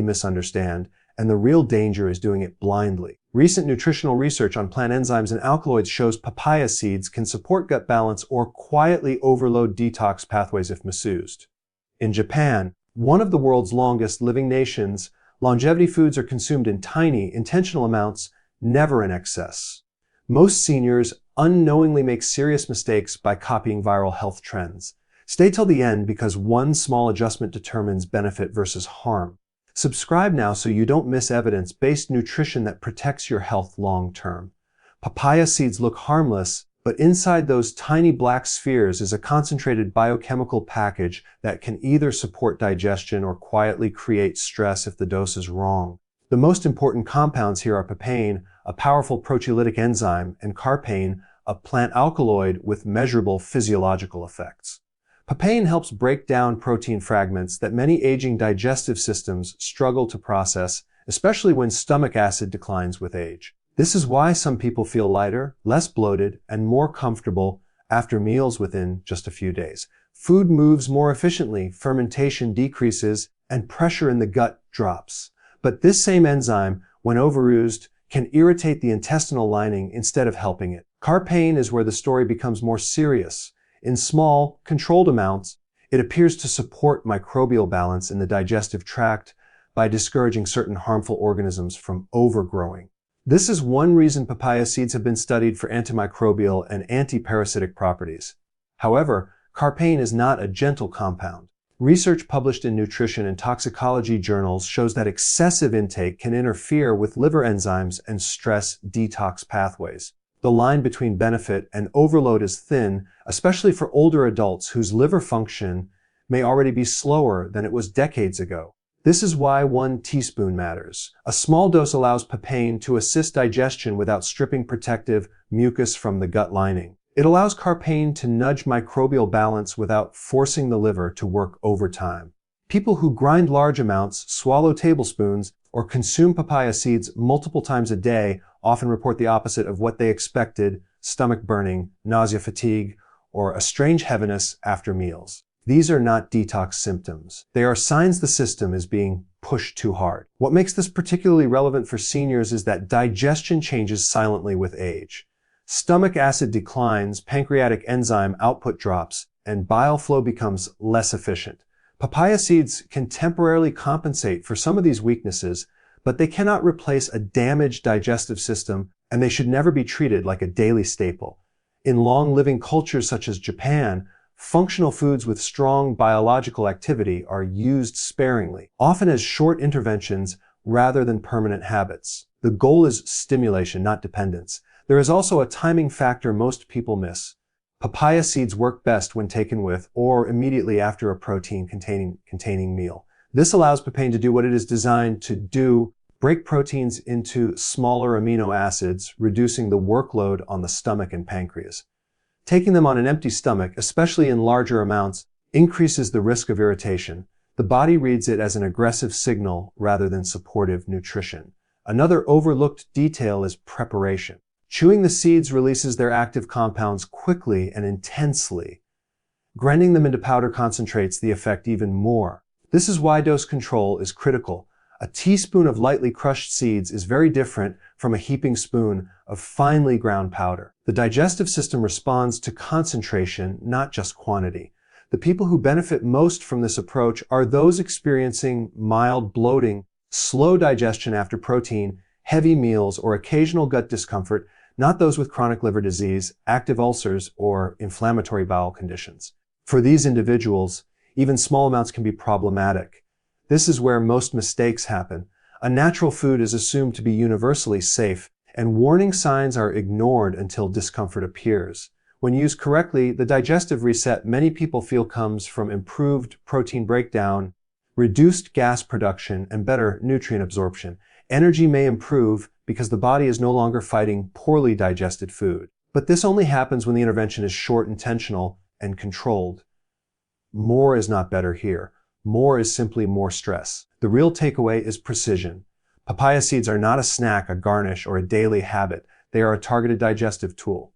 misunderstand, and the real danger is doing it blindly. Recent nutritional research on plant enzymes and alkaloids shows papaya seeds can support gut balance or quietly overload detox pathways if misused. In Japan, one of the world's longest living nations, longevity foods are consumed in tiny, intentional amounts, never in excess. Most seniors unknowingly make serious mistakes by copying viral health trends. Stay till the end because one small adjustment determines benefit versus harm. Subscribe now so you don't miss evidence-based nutrition that protects your health long-term. Papaya seeds look harmless, but inside those tiny black spheres is a concentrated biochemical package that can either support digestion or quietly create stress if the dose is wrong. The most important compounds here are papain, a powerful proteolytic enzyme, and carpain, a plant alkaloid with measurable physiological effects. Papain helps break down protein fragments that many aging digestive systems struggle to process, especially when stomach acid declines with age. This is why some people feel lighter, less bloated, and more comfortable after meals within just a few days. Food moves more efficiently, fermentation decreases, and pressure in the gut drops. But this same enzyme, when overused, can irritate the intestinal lining instead of helping it. Carpain is where the story becomes more serious. In small, controlled amounts, it appears to support microbial balance in the digestive tract by discouraging certain harmful organisms from overgrowing. This is one reason papaya seeds have been studied for antimicrobial and antiparasitic properties. However, carpain is not a gentle compound. Research published in nutrition and toxicology journals shows that excessive intake can interfere with liver enzymes and stress detox pathways. The line between benefit and overload is thin, especially for older adults whose liver function may already be slower than it was decades ago. This is why 1 teaspoon matters. A small dose allows papain to assist digestion without stripping protective mucus from the gut lining. It allows carpain to nudge microbial balance without forcing the liver to work overtime. People who grind large amounts, swallow tablespoons, or consume papaya seeds multiple times a day often report the opposite of what they expected: stomach burning, nausea, fatigue, or a strange heaviness after meals. These are not detox symptoms. They are signs the system is being pushed too hard. What makes this particularly relevant for seniors is that digestion changes silently with age. Stomach acid declines, pancreatic enzyme output drops, and bile flow becomes less efficient. Papaya seeds can temporarily compensate for some of these weaknesses, but they cannot replace a damaged digestive system, and they should never be treated like a daily staple. In long-living cultures such as Japan, functional foods with strong biological activity are used sparingly, often as short interventions rather than permanent habits. The goal is stimulation, not dependence. There is also a timing factor most people miss. Papaya seeds work best when taken with or immediately after a protein-containing meal. This allows papain to do what it is designed to do: break proteins into smaller amino acids, reducing the workload on the stomach and pancreas. Taking them on an empty stomach, especially in larger amounts, increases the risk of irritation. The body reads it as an aggressive signal rather than supportive nutrition. Another overlooked detail is preparation. Chewing the seeds releases their active compounds quickly and intensely. Grinding them into powder concentrates the effect even more. This is why dose control is critical. A teaspoon of lightly crushed seeds is very different from a heaping spoon of finely ground powder. The digestive system responds to concentration, not just quantity. The people who benefit most from this approach are those experiencing mild bloating, slow digestion after protein, heavy meals, or occasional gut discomfort, not those with chronic liver disease, active ulcers, or inflammatory bowel conditions. For these individuals, even small amounts can be problematic. This is where most mistakes happen. A natural food is assumed to be universally safe, and warning signs are ignored until discomfort appears. When used correctly, the digestive reset many people feel comes from improved protein breakdown, reduced gas production, and better nutrient absorption. Energy may improve because the body is no longer fighting poorly digested food. But this only happens when the intervention is short, intentional, and controlled. More is not better here. More is simply more stress. The real takeaway is precision. Papaya seeds are not a snack, a garnish, or a daily habit. They are a targeted digestive tool.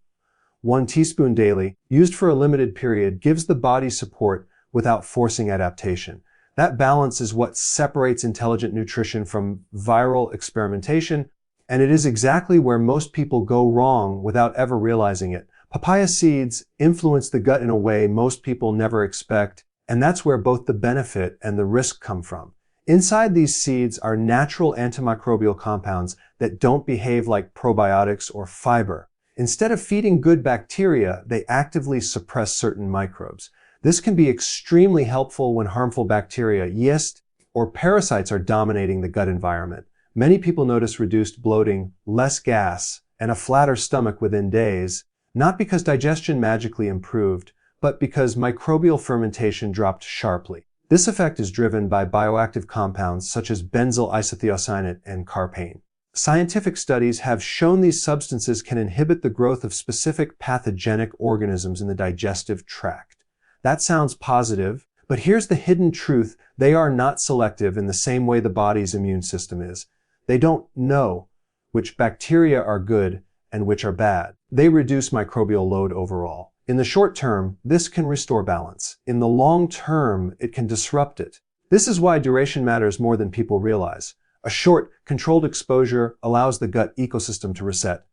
1 teaspoon daily, used for a limited period, gives the body support without forcing adaptation. That balance is what separates intelligent nutrition from viral experimentation, and it is exactly where most people go wrong without ever realizing it. Papaya seeds influence the gut in a way most people never expect, and that's where both the benefit and the risk come from. Inside these seeds are natural antimicrobial compounds that don't behave like probiotics or fiber. Instead of feeding good bacteria, they actively suppress certain microbes. This can be extremely helpful when harmful bacteria, yeast, or parasites are dominating the gut environment. Many people notice reduced bloating, less gas, and a flatter stomach within days, not because digestion magically improved, but because microbial fermentation dropped sharply. This effect is driven by bioactive compounds such as benzyl isothiocyanate and carpane. Scientific studies have shown these substances can inhibit the growth of specific pathogenic organisms in the digestive tract. That sounds positive, but here's the hidden truth: they are not selective in the same way the body's immune system is. They don't know which bacteria are good and which are bad. They reduce microbial load overall. In the short term, this can restore balance. In the long term, it can disrupt it. This is why duration matters more than people realize. A short, controlled exposure allows the gut ecosystem to reset.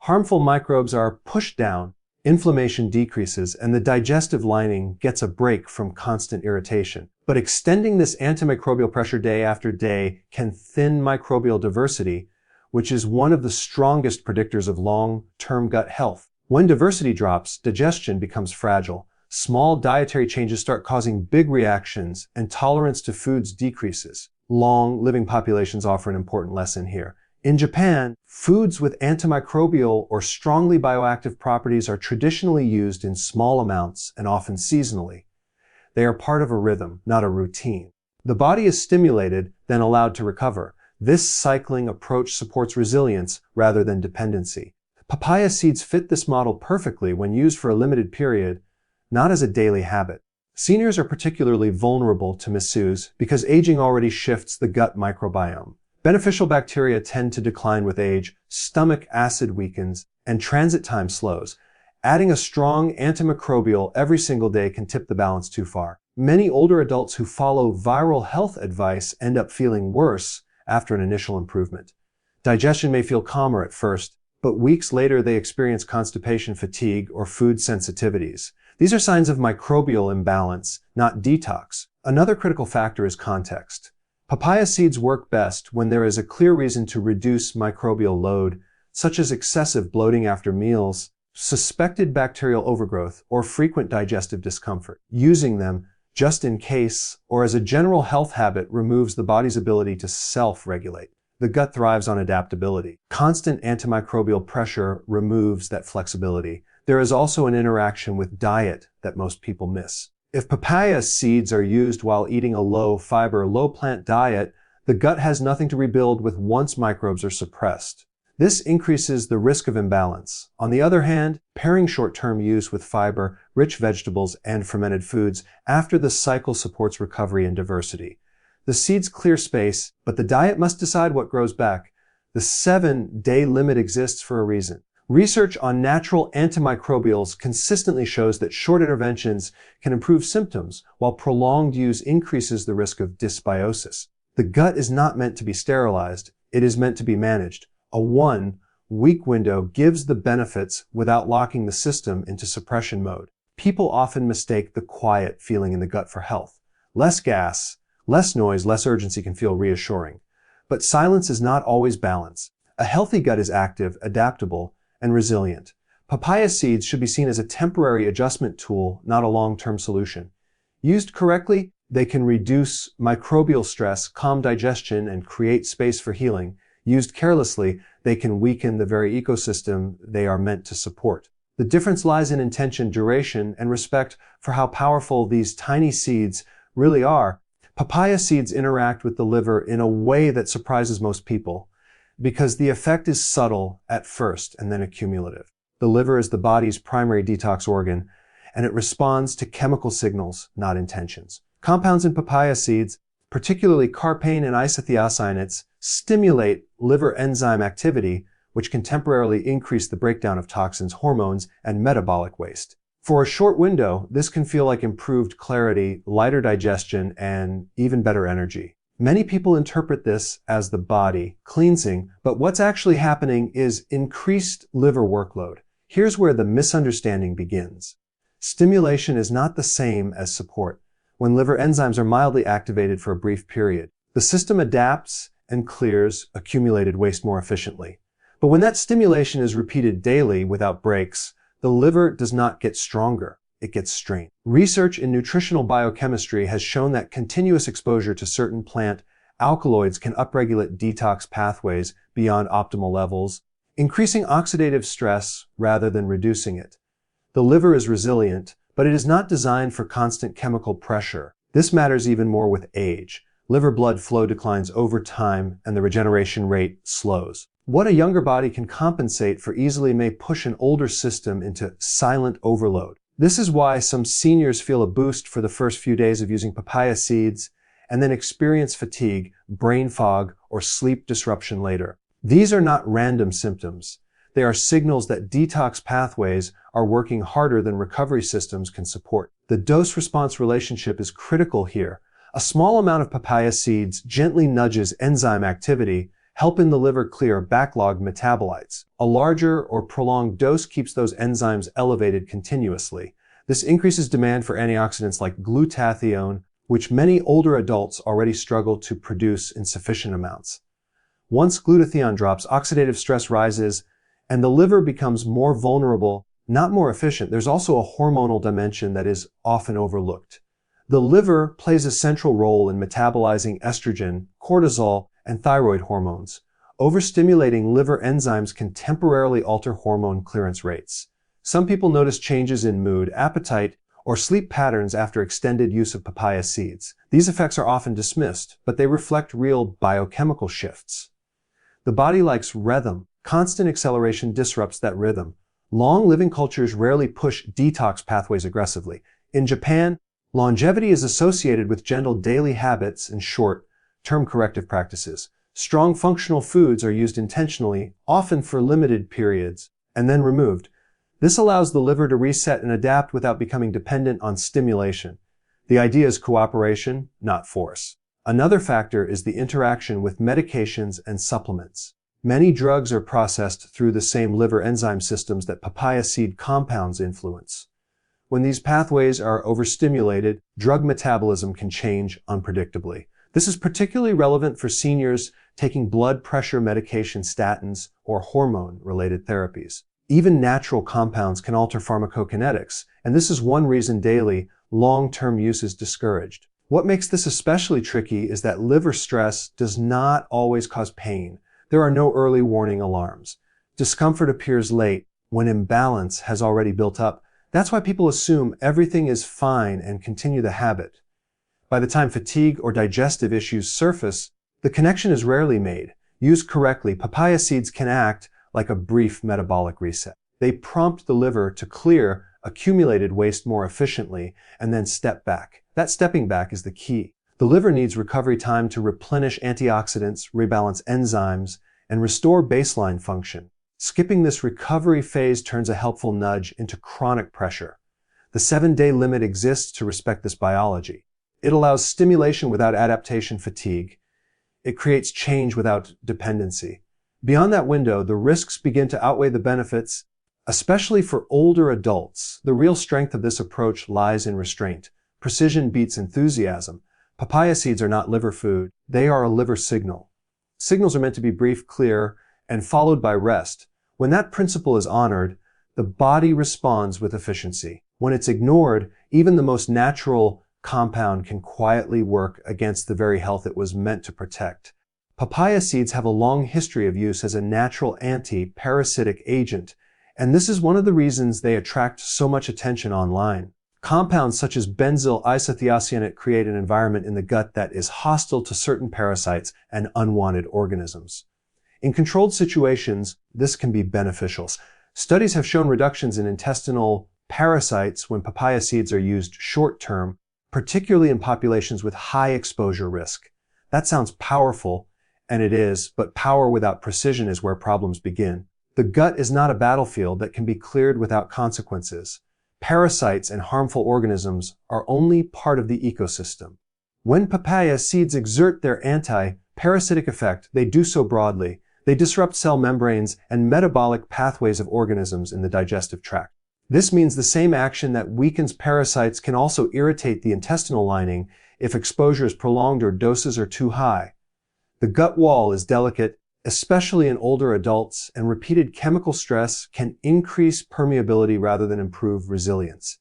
Harmful microbes are pushed down, inflammation decreases, and the digestive lining gets a break from constant irritation. But extending this antimicrobial pressure day after day can thin microbial diversity, which is one of the strongest predictors of long-term gut health. When diversity drops, digestion becomes fragile. Small dietary changes start causing big reactions, and tolerance to foods decreases. Long-living populations offer an important lesson here. In Japan, foods with antimicrobial or strongly bioactive properties are traditionally used in small amounts and often seasonally. They are part of a rhythm, not a routine. The body is stimulated, then allowed to recover. This cycling approach supports resilience rather than dependency. Papaya seeds fit this model perfectly when used for a limited period, not as a daily habit. Seniors are particularly vulnerable to misuse because aging already shifts the gut microbiome. Beneficial bacteria tend to decline with age, stomach acid weakens, and transit time slows. Adding a strong antimicrobial every single day can tip the balance too far. Many older adults who follow viral health advice end up feeling worse after an initial improvement. Digestion may feel calmer at first, but weeks later they experience constipation, fatigue, or food sensitivities. These are signs of microbial imbalance, not detox. Another critical factor is context. Papaya seeds work best when there is a clear reason to reduce microbial load, such as excessive bloating after meals, suspected bacterial overgrowth, or frequent digestive discomfort. Using them just in case or as a general health habit removes the body's ability to self-regulate. The gut thrives on adaptability. Constant antimicrobial pressure removes that flexibility. There is also an interaction with diet that most people miss. If papaya seeds are used while eating a low-fiber, low-plant diet, the gut has nothing to rebuild with once microbes are suppressed. This increases the risk of imbalance. On the other hand, pairing short-term use with fiber, rich vegetables, and fermented foods after the cycle supports recovery and diversity. The seeds clear space, but the diet must decide what grows back. The 7-day limit exists for a reason. Research on natural antimicrobials consistently shows that short interventions can improve symptoms, while prolonged use increases the risk of dysbiosis. The gut is not meant to be sterilized, it is meant to be managed. A 1-week window gives the benefits without locking the system into suppression mode. People often mistake the quiet feeling in the gut for health. Less gas, less noise, less urgency can feel reassuring. But silence is not always balance. A healthy gut is active, adaptable, and resilient. Papaya seeds should be seen as a temporary adjustment tool, not a long-term solution. Used correctly, they can reduce microbial stress, calm digestion, and create space for healing. Used carelessly, they can weaken the very ecosystem they are meant to support. The difference lies in intention, duration, and respect for how powerful these tiny seeds really are. Papaya seeds interact with the liver in a way that surprises most people, because the effect is subtle at first and then accumulative. The liver is the body's primary detox organ, and it responds to chemical signals, not intentions. Compounds in papaya seeds, particularly carpane and isothiocyanates, stimulate liver enzyme activity, which can temporarily increase the breakdown of toxins, hormones, and metabolic waste. For a short window, this can feel like improved clarity, lighter digestion, and even better energy. Many people interpret this as the body cleansing, but what's actually happening is increased liver workload. Here's where the misunderstanding begins. Stimulation is not the same as support. When liver enzymes are mildly activated for a brief period, the system adapts and clears accumulated waste more efficiently. But when that stimulation is repeated daily without breaks, the liver does not get stronger, it gets strained. Research in nutritional biochemistry has shown that continuous exposure to certain plant alkaloids can upregulate detox pathways beyond optimal levels, increasing oxidative stress rather than reducing it. The liver is resilient, but it is not designed for constant chemical pressure. This matters even more with age. Liver blood flow declines over time and the regeneration rate slows. What a younger body can compensate for easily may push an older system into silent overload. This is why some seniors feel a boost for the first few days of using papaya seeds and then experience fatigue, brain fog, or sleep disruption later. These are not random symptoms. They are signals that detox pathways are working harder than recovery systems can support. The dose-response relationship is critical here. A small amount of papaya seeds gently nudges enzyme activity, helping the liver clear backlogged metabolites. A larger or prolonged dose keeps those enzymes elevated continuously. This increases demand for antioxidants like glutathione, which many older adults already struggle to produce in sufficient amounts. Once glutathione drops, oxidative stress rises, and the liver becomes more vulnerable, not more efficient. There's also a hormonal dimension that is often overlooked. The liver plays a central role in metabolizing estrogen, cortisol, and thyroid hormones. Overstimulating liver enzymes can temporarily alter hormone clearance rates. Some people notice changes in mood, appetite, or sleep patterns after extended use of papaya seeds. These effects are often dismissed, but they reflect real biochemical shifts. The body likes rhythm. Constant acceleration disrupts that rhythm. Long living cultures rarely push detox pathways aggressively. In Japan, longevity is associated with gentle daily habits and short-term corrective practices. Strong functional foods are used intentionally, often for limited periods, and then removed. This allows the liver to reset and adapt without becoming dependent on stimulation. The idea is cooperation, not force. Another factor is the interaction with medications and supplements. Many drugs are processed through the same liver enzyme systems that papaya seed compounds influence. When these pathways are overstimulated, drug metabolism can change unpredictably. This is particularly relevant for seniors taking blood pressure medication, statins, or hormone-related therapies. Even natural compounds can alter pharmacokinetics, and this is one reason daily, long-term use is discouraged. What makes this especially tricky is that liver stress does not always cause pain. There are no early warning alarms. Discomfort appears late when imbalance has already built up. That's why people assume everything is fine and continue the habit. By the time fatigue or digestive issues surface, the connection is rarely made. Used correctly, papaya seeds can act like a brief metabolic reset. They prompt the liver to clear accumulated waste more efficiently and then step back. That stepping back is the key. The liver needs recovery time to replenish antioxidants, rebalance enzymes, and restore baseline function. Skipping this recovery phase turns a helpful nudge into chronic pressure. The 7-day limit exists to respect this biology. It allows stimulation without adaptation fatigue. It creates change without dependency. Beyond that window, the risks begin to outweigh the benefits, especially for older adults. The real strength of this approach lies in restraint. Precision beats enthusiasm. Papaya seeds are not liver food. They are a liver signal. Signals are meant to be brief, clear, and followed by rest. When that principle is honored, the body responds with efficiency. When it's ignored, even the most natural compound can quietly work against the very health it was meant to protect. Papaya seeds have a long history of use as a natural anti-parasitic agent, and this is one of the reasons they attract so much attention online. Compounds such as benzyl isothiocyanate create an environment in the gut that is hostile to certain parasites and unwanted organisms. In controlled situations, this can be beneficial. Studies have shown reductions in intestinal parasites when papaya seeds are used short-term, particularly in populations with high exposure risk. That sounds powerful, and it is, but power without precision is where problems begin. The gut is not a battlefield that can be cleared without consequences. parasites and harmful organisms are only part of the ecosystem. When papaya seeds exert their anti-parasitic effect, they do so broadly. They disrupt cell membranes and metabolic pathways of organisms in the digestive tract. This means the same action that weakens parasites can also irritate the intestinal lining if exposure is prolonged or doses are too high. The gut wall is delicate, especially in older adults, and repeated chemical stress can increase permeability rather than improve resilience.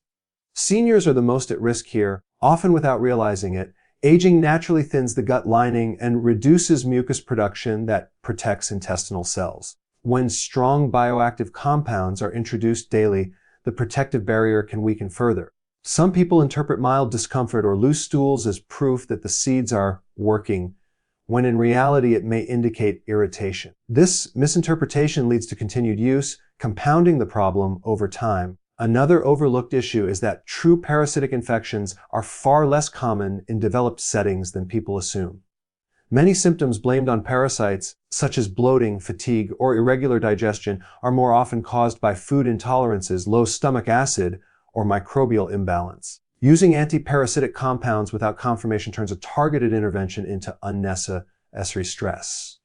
Seniors are the most at risk here, often without realizing it. Aging naturally thins the gut lining and reduces mucus production that protects intestinal cells. When strong bioactive compounds are introduced daily, the protective barrier can weaken further. Some people interpret mild discomfort or loose stools as proof that the seeds are working, when in reality it may indicate irritation. This misinterpretation leads to continued use, compounding the problem over time. Another overlooked issue is that true parasitic infections are far less common in developed settings than people assume. Many symptoms blamed on parasites, such as bloating, fatigue, or irregular digestion, are more often caused by food intolerances, low stomach acid, or microbial imbalance. Using anti-parasitic compounds without confirmation turns a targeted intervention into unnecessary stress.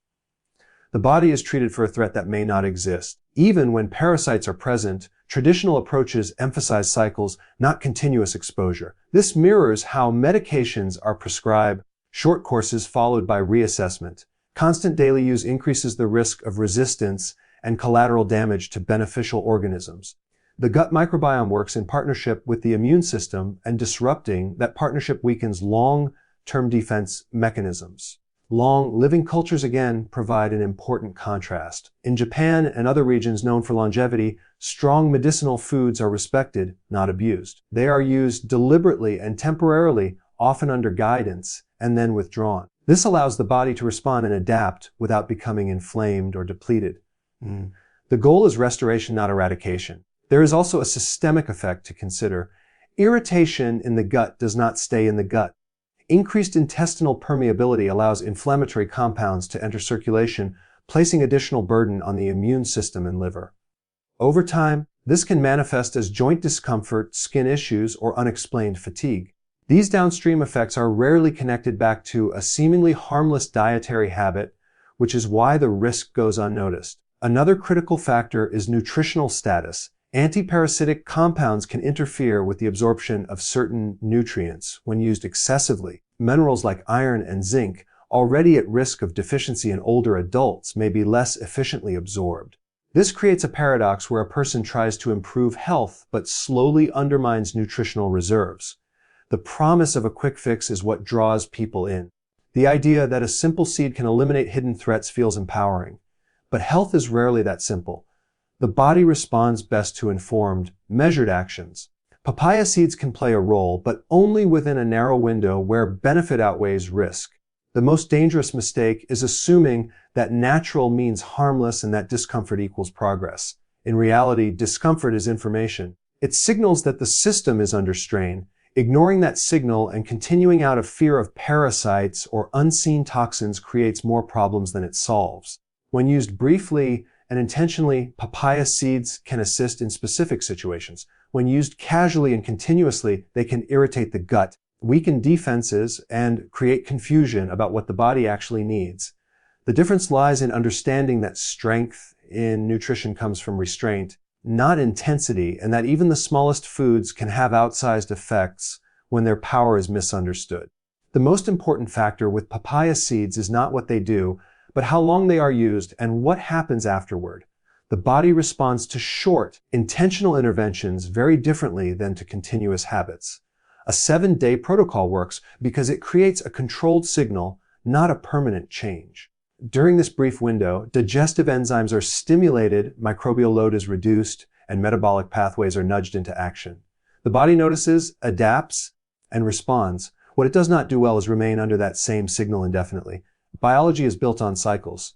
The body is treated for a threat that may not exist. Even when parasites are present, traditional approaches emphasize cycles, not continuous exposure. This mirrors how medications are prescribed, short courses followed by reassessment. Constant daily use increases the risk of resistance and collateral damage to beneficial organisms. The gut microbiome works in partnership with the immune system, and disrupting that partnership weakens long-term defense mechanisms. Long living cultures again provide an important contrast. In Japan and other regions known for longevity, strong medicinal foods are respected, not abused. They are used deliberately and temporarily, often under guidance, and then withdrawn. This allows the body to respond and adapt without becoming inflamed or depleted. The goal is restoration, not eradication. There is also a systemic effect to consider. Irritation in the gut does not stay in the gut. Increased intestinal permeability allows inflammatory compounds to enter circulation, placing additional burden on the immune system and liver. Over time, this can manifest as joint discomfort, skin issues, or unexplained fatigue. These downstream effects are rarely connected back to a seemingly harmless dietary habit, which is why the risk goes unnoticed. Another critical factor is nutritional status. Antiparasitic compounds can interfere with the absorption of certain nutrients when used excessively. Minerals like iron and zinc, already at risk of deficiency in older adults, may be less efficiently absorbed. This creates a paradox where a person tries to improve health but slowly undermines nutritional reserves. The promise of a quick fix is what draws people in. The idea that a simple seed can eliminate hidden threats feels empowering. But health is rarely that simple. The body responds best to informed, measured actions. Papaya seeds can play a role, but only within a narrow window where benefit outweighs risk. The most dangerous mistake is assuming that natural means harmless and that discomfort equals progress. In reality, discomfort is information. It signals that the system is under strain. Ignoring that signal and continuing out of fear of parasites or unseen toxins creates more problems than it solves. When used briefly and intentionally, papaya seeds can assist in specific situations. When used casually and continuously, they can irritate the gut, weaken defenses, and create confusion about what the body actually needs. The difference lies in understanding that strength in nutrition comes from restraint, not intensity, and that even the smallest foods can have outsized effects when their power is misunderstood. The most important factor with papaya seeds is not what they do, but how long they are used and what happens afterward. The body responds to short, intentional interventions very differently than to continuous habits. A 7-day protocol works because it creates a controlled signal, not a permanent change. During this brief window, digestive enzymes are stimulated, microbial load is reduced, and metabolic pathways are nudged into action. The body notices, adapts, and responds. What it does not do well is remain under that same signal indefinitely. Biology is built on cycles.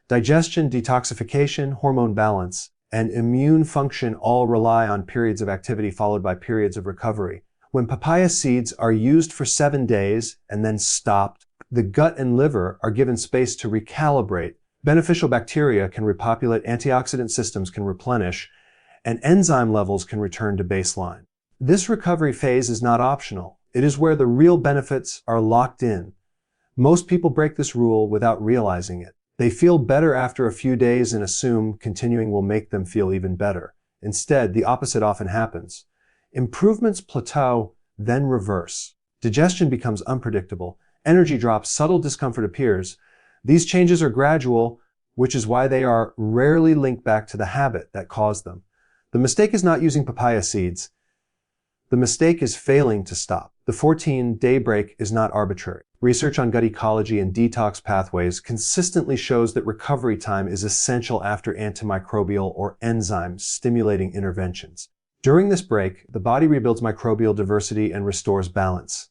Digestion, detoxification, hormone balance, and immune function all rely on periods of activity followed by periods of recovery. When papaya seeds are used for 7 days and then stopped, the gut and liver are given space to recalibrate. Beneficial bacteria can repopulate, antioxidant systems can replenish, and enzyme levels can return to baseline. This recovery phase is not optional. It is where the real benefits are locked in. Most people break this rule without realizing it. They feel better after a few days and assume continuing will make them feel even better. Instead, the opposite often happens. Improvements plateau, then reverse. Digestion becomes unpredictable. Energy drops, subtle discomfort appears. These changes are gradual, which is why they are rarely linked back to the habit that caused them. The mistake is not using papaya seeds. The mistake is failing to stop. The 14-day break is not arbitrary. Research on gut ecology and detox pathways consistently shows that recovery time is essential after antimicrobial or enzyme-stimulating interventions. During this break, the body rebuilds microbial diversity and restores balance.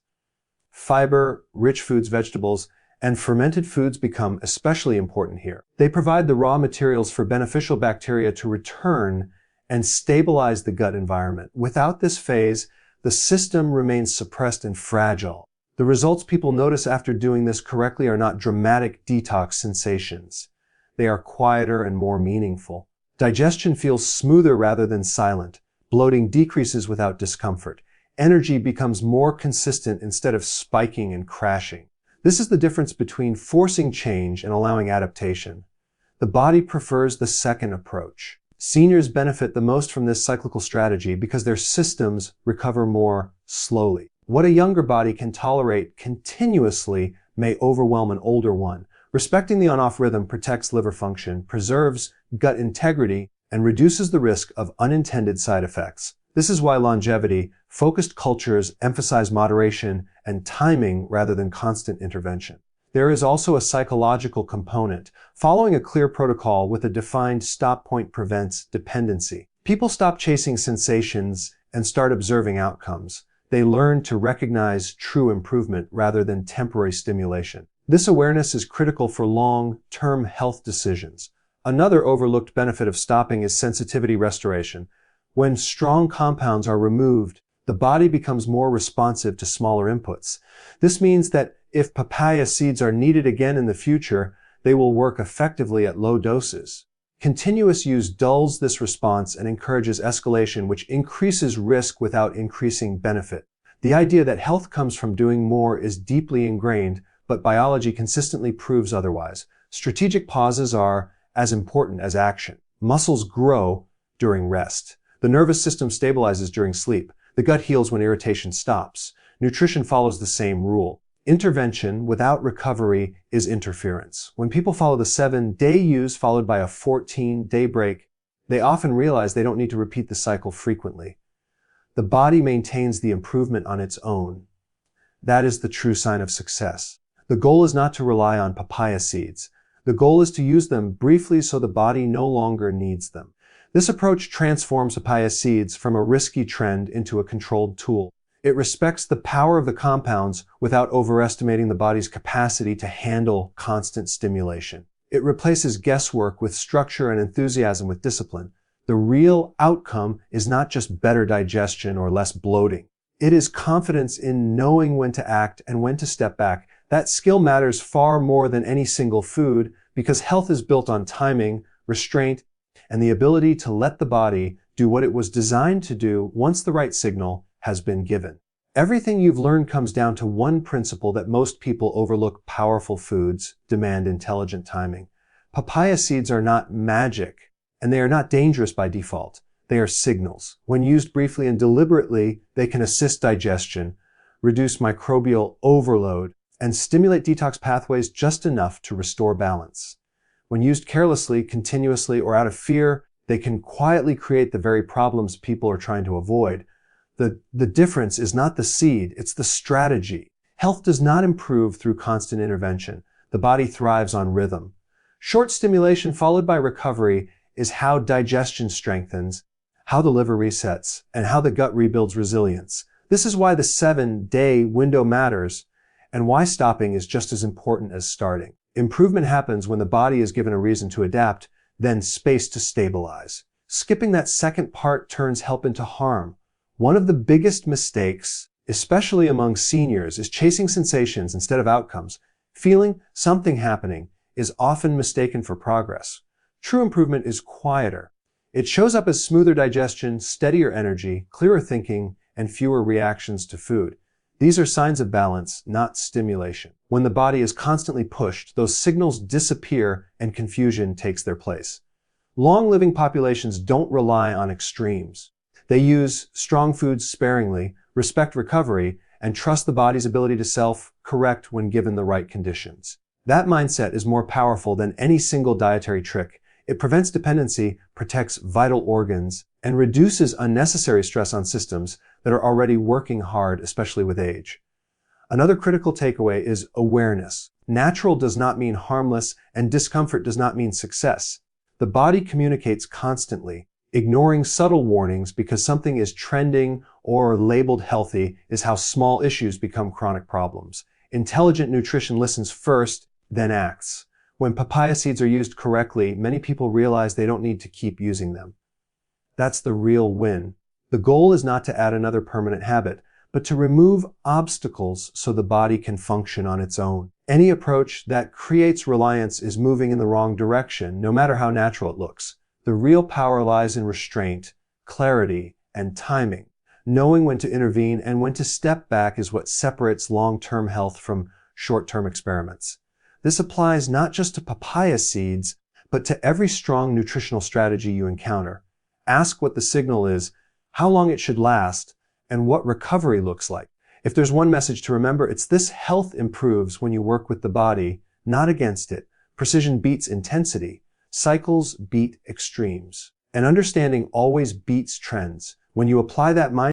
Fiber, rich foods, vegetables, and fermented foods become especially important here. They provide the raw materials for beneficial bacteria to return and stabilize the gut environment. Without this phase, the system remains suppressed and fragile. The results people notice after doing this correctly are not dramatic detox sensations. They are quieter and more meaningful. Digestion feels smoother rather than silent. Bloating decreases without discomfort. Energy becomes more consistent instead of spiking and crashing. This is the difference between forcing change and allowing adaptation. The body prefers the second approach. Seniors benefit the most from this cyclical strategy because their systems recover more slowly. What a younger body can tolerate continuously may overwhelm an older one. Respecting the on-off rhythm protects liver function, preserves gut integrity, and reduces the risk of unintended side effects. This is why longevity-focused cultures emphasize moderation and timing rather than constant intervention. There is also a psychological component. Following a clear protocol with a defined stop point prevents dependency. People stop chasing sensations and start observing outcomes. They learn to recognize true improvement rather than temporary stimulation. This awareness is critical for long-term health decisions. Another overlooked benefit of stopping is sensitivity restoration. When strong compounds are removed, the body becomes more responsive to smaller inputs. This means that if papaya seeds are needed again in the future, they will work effectively at low doses. Continuous use dulls this response and encourages escalation, which increases risk without increasing benefit. The idea that health comes from doing more is deeply ingrained, but biology consistently proves otherwise. Strategic pauses are as important as action. Muscles grow during rest. The nervous system stabilizes during sleep. The gut heals when irritation stops. Nutrition follows the same rule. Intervention without recovery is interference. When people follow the 7-day use followed by a 14-day break, they often realize they don't need to repeat the cycle frequently. The body maintains the improvement on its own. That is the true sign of success. The goal is not to rely on papaya seeds. The goal is to use them briefly so the body no longer needs them. This approach transforms papaya seeds from a risky trend into a controlled tool. It respects the power of the compounds without overestimating the body's capacity to handle constant stimulation. It replaces guesswork with structure and enthusiasm with discipline. The real outcome is not just better digestion or less bloating. It is confidence in knowing when to act and when to step back. That skill matters far more than any single food because health is built on timing, restraint, and the ability to let the body do what it was designed to do once the right signal has been given. Everything you've learned comes down to one principle that most people overlook: powerful foods demand intelligent timing. Papaya seeds are not magic, and they are not dangerous by default. They are signals. When used briefly and deliberately, they can assist digestion, reduce microbial overload, and stimulate detox pathways just enough to restore balance. When used carelessly, continuously, or out of fear, they can quietly create the very problems people are trying to avoid. The difference is not the seed, it's the strategy. Health does not improve through constant intervention. The body thrives on rhythm. Short stimulation followed by recovery is how digestion strengthens, how the liver resets, and how the gut rebuilds resilience. This is why the 7-day window matters, and why stopping is just as important as starting. Improvement happens when the body is given a reason to adapt, then space to stabilize. Skipping that second part turns help into harm. One of the biggest mistakes, especially among seniors, is chasing sensations instead of outcomes. Feeling something happening is often mistaken for progress. True improvement is quieter. It shows up as smoother digestion, steadier energy, clearer thinking, and fewer reactions to food. These are signs of balance, not stimulation. When the body is constantly pushed, those signals disappear and confusion takes their place. Long-living populations don't rely on extremes. They use strong foods sparingly, respect recovery, and trust the body's ability to self-correct when given the right conditions. That mindset is more powerful than any single dietary trick. It prevents dependency, protects vital organs, and reduces unnecessary stress on systems that are already working hard, especially with age. Another critical takeaway is awareness. Natural does not mean harmless, and discomfort does not mean success. The body communicates constantly. Ignoring subtle warnings because something is trending or labeled healthy is how small issues become chronic problems. Intelligent nutrition listens first, then acts. When papaya seeds are used correctly, many people realize they don't need to keep using them. That's the real win. The goal is not to add another permanent habit, but to remove obstacles so the body can function on its own. Any approach that creates reliance is moving in the wrong direction, no matter how natural it looks. The real power lies in restraint, clarity, and timing. Knowing when to intervene and when to step back is what separates long-term health from short-term experiments. This applies not just to papaya seeds, but to every strong nutritional strategy you encounter. Ask what the signal is, how long it should last, and what recovery looks like. If there's one message to remember, it's this: health improves when you work with the body, not against it. Precision beats intensity. Cycles beat extremes. And understanding always beats trends. When you apply that mindset,